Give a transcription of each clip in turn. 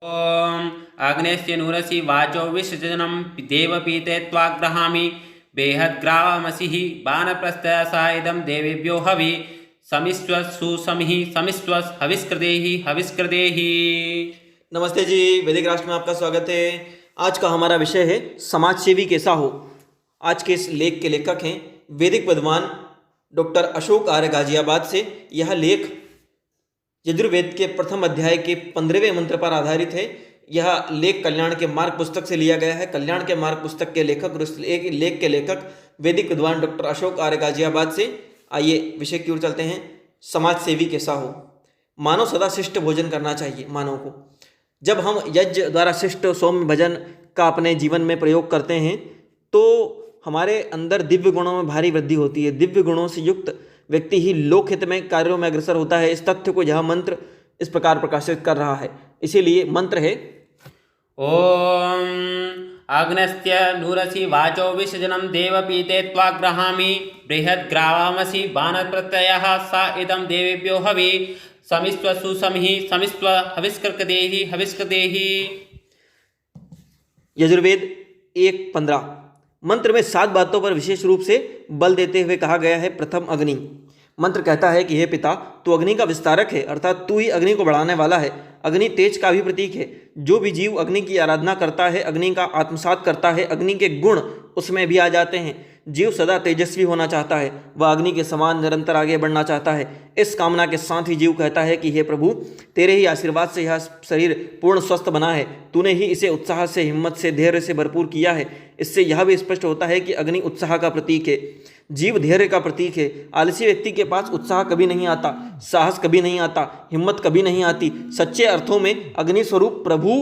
ॐ अग्नेस्य नूरसि वाचो विसर्जनं देवपीते त्वाग्रहामि बेहद्ग्रावमसिः बाणप्रस्थसा इदं देवेभ्यो हवि समिस्व सुसमिः समिस्व हविष्कृदेहि हविष्कृदेहि। नमस्ते जी, वैदिक राष्ट्र में आपका स्वागत है। आज का हमारा विषय है समाज सेवी कैसा हो। आज के इस लेख के लेखक हैं वैदिक विद्वान डॉक्टर अशोक आर्य गाजियाबाद से। यह लेख यजुर्वेद के प्रथम अध्याय के 15वें मंत्र पर आधारित है। यह लेख कल्याण के मार्ग पुस्तक से लिया गया है। कल्याण के मार्ग पुस्तक के लेखक एक लेख के लेखक वैदिक विद्वान डॉक्टर अशोक आर्य गाजियाबाद से। आइए विषय की ओर चलते हैं। समाज सेवी कैसा हो। मानव सदा शिष्ट भोजन करना चाहिए। मानव को जब हम यज्ञ द्वारा शिष्ट सौम्य भजन का अपने जीवन में प्रयोग करते हैं तो हमारे अंदर दिव्य गुणों में भारी वृद्धि होती है। दिव्य गुणों से युक्त व्यक्ति ही लोकहित में कार्यों में अग्रसर होता है। इस तथ्य को यह मंत्र इस प्रकार प्रकाशित कर रहा है। इसीलिए मंत्र है ॐ अग्नस्य नूरसि वाचो विसर्जनं देवपीते त्वाग्रहामि बृहद्ग्रावामसि बाणप्रत्ययः सा इदं देवेभ्यो हवि समिस्व सुसमिः समिस्व हविष्कृदेहि हविष्कृदेहि। यजुर्वेद 1:15। मंत्र में 7 बातों पर विशेष रूप से बल देते हुए कहा गया है। प्रथम अग्नि। मंत्र कहता है कि हे पिता, तू अग्नि का विस्तारक है, अर्थात तू ही अग्नि को बढ़ाने वाला है। अग्नि तेज का भी प्रतीक है। जो भी जीव अग्नि की आराधना करता है, अग्नि का आत्मसात करता है, अग्नि के गुण उसमें भी आ जाते हैं। जीव सदा तेजस्वी होना चाहता है, वह अग्नि के समान निरंतर आगे बढ़ना चाहता है। इस कामना के साथ ही जीव कहता है कि हे प्रभु, तेरे ही आशीर्वाद से यह शरीर पूर्ण स्वस्थ बना है। तूने ही इसे उत्साह से, हिम्मत से, धैर्य से भरपूर किया है। इससे यह भी स्पष्ट होता है कि अग्नि उत्साह का प्रतीक है, जीव धैर्य का प्रतीक है। आलसी व्यक्ति के पास उत्साह कभी नहीं आता, साहस कभी नहीं आता, हिम्मत कभी नहीं आती। सच्चे अर्थों में अग्नि स्वरूप प्रभु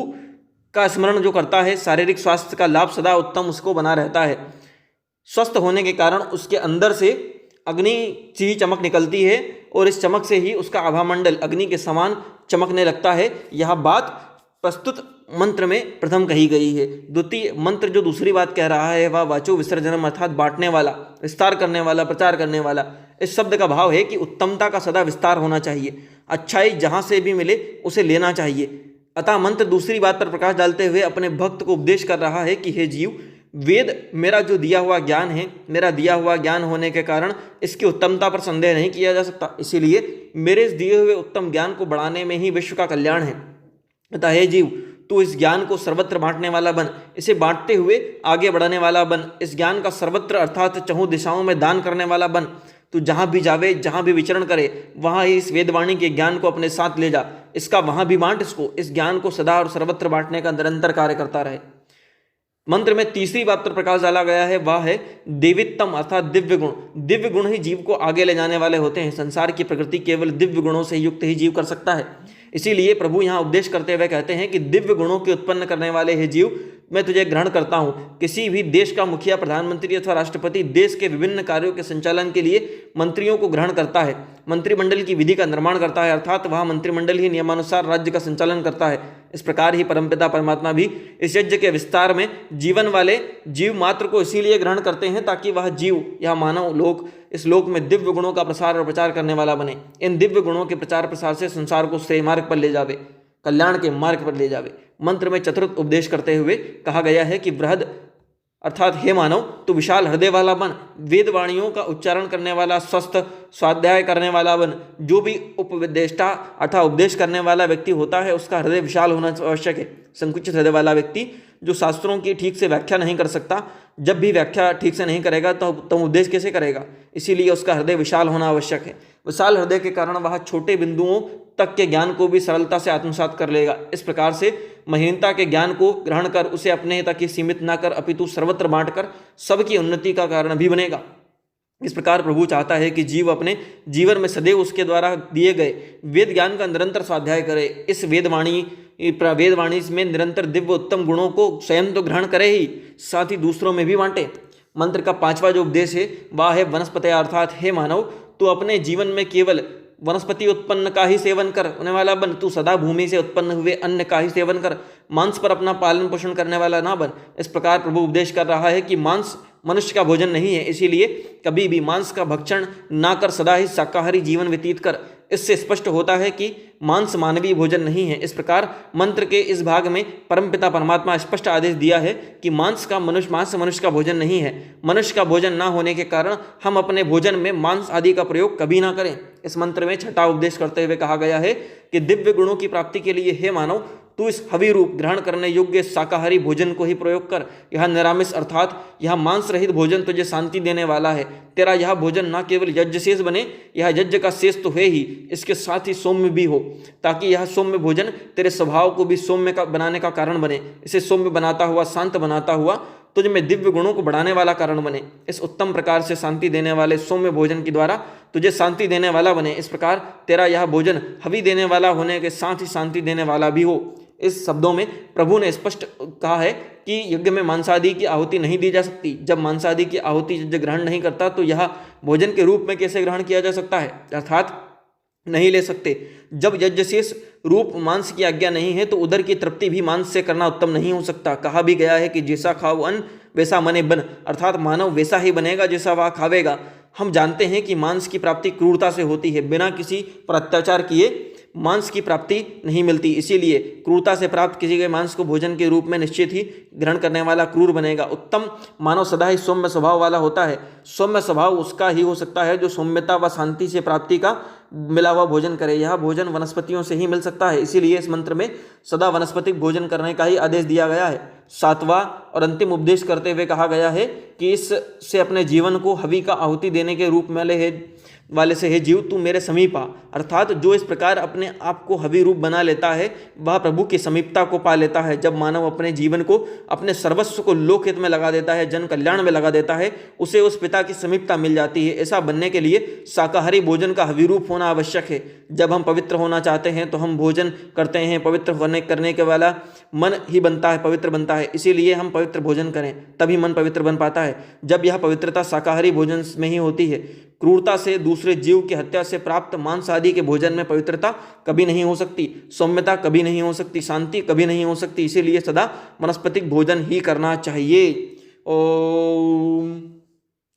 का स्मरण जो करता है, शारीरिक स्वास्थ्य का लाभ सदा उत्तम उसको बना रहता है। स्वस्थ होने के कारण उसके अंदर से अग्नि से ही चमक निकलती है और इस चमक से ही उसका आभामंडल अग्नि के समान चमकने लगता है। यह बात प्रस्तुत मंत्र में प्रथम कही गई है। द्वितीय मंत्र जो दूसरी बात कह रहा है वह वाचो विसर्जनम, अर्थात बांटने वाला, विस्तार करने वाला, प्रचार करने वाला। इस शब्द का भाव है कि उत्तमता का सदा विस्तार होना चाहिए। अच्छाई जहाँ से भी मिले उसे लेना चाहिए। अतः मंत्र दूसरी बात पर प्रकाश डालते हुए अपने भक्त को उपदेश कर रहा है कि हे जीव, वेद मेरा जो दिया हुआ ज्ञान है, मेरा दिया हुआ ज्ञान होने के कारण इसकी उत्तमता पर संदेह नहीं किया जा सकता। इसीलिए मेरे इस दिए हुए उत्तम ज्ञान को बढ़ाने में ही विश्व का कल्याण है। अतः हे जीव, तू इस ज्ञान को सर्वत्र बांटने वाला बन, इसे बांटते हुए आगे बढ़ने वाला बन। इस ज्ञान का सर्वत्र अर्थात चहुं दिशाओं में दान करने वाला बन। तू जहाँ भी जावे, जहाँ भी विचरण करे, वहाँ ही इस वेदवाणी के ज्ञान को अपने साथ ले जा। इसका वहाँ भी बांट, इसको, इस ज्ञान को सदा और सर्वत्र बांटने का निरंतर कार्य करता रहे। मंत्र में तीसरी बात पर प्रकाश डाला गया है, वह है देवित्तम, अर्थात दिव्य गुण। दिव्य गुण ही जीव को आगे ले जाने वाले होते हैं। संसार की प्रकृति केवल दिव्य गुणों से युक्त ही जीव कर सकता है। इसीलिए प्रभु यहाँ उपदेश करते हुए कहते हैं कि दिव्य गुणों के उत्पन्न करने वाले हे जीव, मैं तुझे ग्रहण करता हूँ। किसी भी देश का मुखिया, प्रधानमंत्री अथवा राष्ट्रपति देश के विभिन्न कार्यों के संचालन के लिए मंत्रियों को ग्रहण करता है, मंत्रिमंडल की विधि का निर्माण करता है, अर्थात वह मंत्रिमंडल ही नियमानुसार राज्य का संचालन करता है। इस प्रकार ही परमपिता परमात्मा भी इस यज्ञ के विस्तार में जीवन वाले जीव मात्र को इसीलिए ग्रहण करते हैं ताकि वह जीव, यह मानव लोक, इस लोक में दिव्य गुणों का प्रसार और प्रचार करने वाला बने। इन दिव्य गुणों के प्रचार प्रसार से संसार को श्रेय मार्ग पर ले जावे, कल्याण के मार्ग पर ले जावे। मंत्र में चतुर्थ उपदेश करते हुए कहा गया है कि बृहद, अर्थात हे मानव, तू विशाल हृदय वाला बन, वेदवाणियों का उच्चारण करने वाला, स्वस्थ स्वाध्याय करने वाला बन। जो भी उपदेष्टा अर्थात उपदेश करने वाला व्यक्ति होता है उसका हृदय विशाल होना आवश्यक है। संकुचित हृदय वाला व्यक्ति जो शास्त्रों की ठीक से व्याख्या नहीं कर सकता, जब भी व्याख्या ठीक से नहीं करेगा तो उपदेश कैसे करेगा। इसीलिए उसका हृदय विशाल होना आवश्यक है। विशाल हृदय के कारण वह छोटे बिंदुओं तक के ज्ञान को भी सरलता से आत्मसात कर लेगा। इस प्रकार से महीनता के ज्ञान को ग्रहण कर उसे अपने तक ही सीमित न कर अपितु सर्वत्र बांटकर सबकी उन्नति का कारण भी बनेगा। इस प्रकार प्रभु चाहता है कि जीव अपने जीवन में सदैव उसके द्वारा दिए गए वेद ज्ञान का निरंतर स्वाध्याय करे। इस वेदवाणी में निरंतर दिव्य उत्तम गुणों को स्वयं तो ग्रहण करे ही, साथ ही दूसरों में भी बांटे। मंत्र का 5वां जो उपदेश है वह है वनस्पति, अर्थात हे मानव, तू अपने जीवन में केवल वनस्पति उत्पन्न का ही सेवन करने वाला बन। तू सदा भूमि से उत्पन्न हुए अन्न का ही सेवन कर, मांस पर अपना पालन पोषण करने वाला ना बन। इस प्रकार प्रभु उपदेश कर रहा है कि मांस मनुष्य का भोजन नहीं है, इसीलिए कभी भी मांस का भक्षण ना कर सदा ही शाकाहारी जीवन व्यतीत कर। इससे स्पष्ट होता है कि मांस मानवीय भोजन नहीं है। इस प्रकार मंत्र के इस भाग में परमपिता परमात्मा स्पष्ट आदेश दिया है कि मांस मनुष्य का भोजन नहीं है। मनुष्य का भोजन ना होने के कारण हम अपने भोजन में मांस आदि का प्रयोग कभी ना करें। इस मंत्र में छठा उपदेश करते हुए कहा गया है कि दिव्य गुणों की प्राप्ति के लिए हे मानव, तू इस हवि रूप ग्रहण करने योग्य शाकाहारी भोजन को ही प्रयोग कर। यह निरामिष अर्थात यह मांस रहित भोजन तुझे शांति देने वाला है। तेरा यह भोजन न केवल यज्ञ शेष बने, यह यज्ञ का शेष तो है ही, इसके साथ ही सौम्य भी हो, ताकि यह सौम्य भोजन तेरे स्वभाव को भी सौम्य का बनाने का कारण बने। इसे सौम्य बनाता हुआ, शांत बनाता हुआ तुझ में दिव्य गुणों को बढ़ाने वाला कारण बने। इस उत्तम प्रकार से शांति देने वाले सौम्य भोजन के द्वारा तुझे शांति देने वाला बने। इस प्रकार तेरा यह भोजन हवि देने वाला होने के साथ ही शांति देने वाला भी हो। इस शब्दों में प्रभु ने स्पष्ट कहा है कि यज्ञ में मांसादि की आहुति नहीं दी जा सकती। जब मांसादि की आहुति यज्ञ ग्रहण नहीं करता तो यह भोजन के रूप में कैसे ग्रहण किया जा सकता है, अर्थात नहीं ले सकते। जब यज्ञ शेष रूप मांस की आज्ञा नहीं है तो उदर की तृप्ति भी मांस से करना उत्तम नहीं हो सकता। कहा भी गया है कि जैसा खाओ अन्न वैसा मने बन, अर्थात मानव वैसा ही बनेगा जैसा वह खावेगा। हम जानते हैं कि मांस की प्राप्ति क्रूरता से होती है। बिना किसी पर अत्याचार किए मांस की प्राप्ति नहीं मिलती। इसीलिए क्रूरता से प्राप्त किसी गए मांस को भोजन के रूप में निश्चित ही ग्रहण करने वाला क्रूर बनेगा। उत्तम मानव सदा ही सौम्य स्वभाव वाला होता है। सौम्य स्वभाव उसका ही हो सकता है जो सौम्यता व शांति से प्राप्ति का मिला हुआ भोजन करे। यह भोजन वनस्पतियों से ही मिल सकता है। इसीलिए इस मंत्र में सदा वनस्पतिक भोजन करने का ही आदेश दिया गया है। सातवां और अंतिम उपदेश करते हुए कहा गया है कि इससे अपने जीवन को हवि का आहुति देने के रूप वाले से हे जीव तू मेरे समीप आ, अर्थात जो इस प्रकार अपने आप को हवि रूप बना लेता है वह प्रभु की समीपता को पा लेता है। जब मानव अपने जीवन को, अपने सर्वस्व को लोकहित में लगा देता है, जन कल्याण में लगा देता है, उसे उस पिता की समीपता मिल जाती है। ऐसा बनने के लिए शाकाहारी भोजन का हवि रूप होना आवश्यक है। जब हम पवित्र होना चाहते हैं तो हम भोजन करते हैं। पवित्र करने के वाला मन ही बनता है, पवित्र बनता है। इसीलिए हम पवित्र भोजन करें, तभी मन पवित्र बन पाता है। जब यह पवित्रता शाकाहारी भोजन में ही होती है। क्रूरता से, दूसरे जीव की हत्या से प्राप्त मांस आदि के भोजन में पवित्रता कभी नहीं हो सकती, सौम्यता कभी नहीं हो सकती, शांति कभी नहीं हो सकती। इसीलिए सदा वनस्पतिक भोजन ही करना चाहिए। ओम।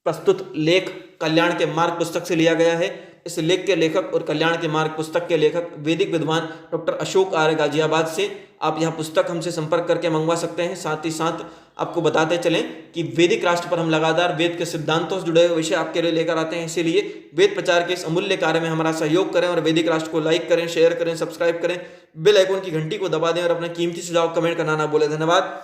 प्रस्तुत लेख कल्याण के मार्ग पुस्तक से लिया गया है। इस लेख के लेखक और कल्याण के मार्ग पुस्तक के लेखक वैदिक विद्वान डॉक्टर अशोक आर्य गाजियाबाद से। आप यह पुस्तक हमसे संपर्क करके मंगवा सकते हैं। साथ ही साथ आपको बताते चलें कि वैदिक राष्ट्र पर हम लगातार वेद के सिद्धांतों से जुड़े हुए विषय आपके लिए लेकर आते हैं। इसीलिए वेद प्रचार के इस अमूल्य कार्य में हमारा सहयोग करें और वैदिक राष्ट्र को लाइक करें, शेयर करें, सब्सक्राइब करें, बेल आइकन की घंटी को दबा दें और अपने कीमती सुझाव कमेंट करना ना भूलें। धन्यवाद।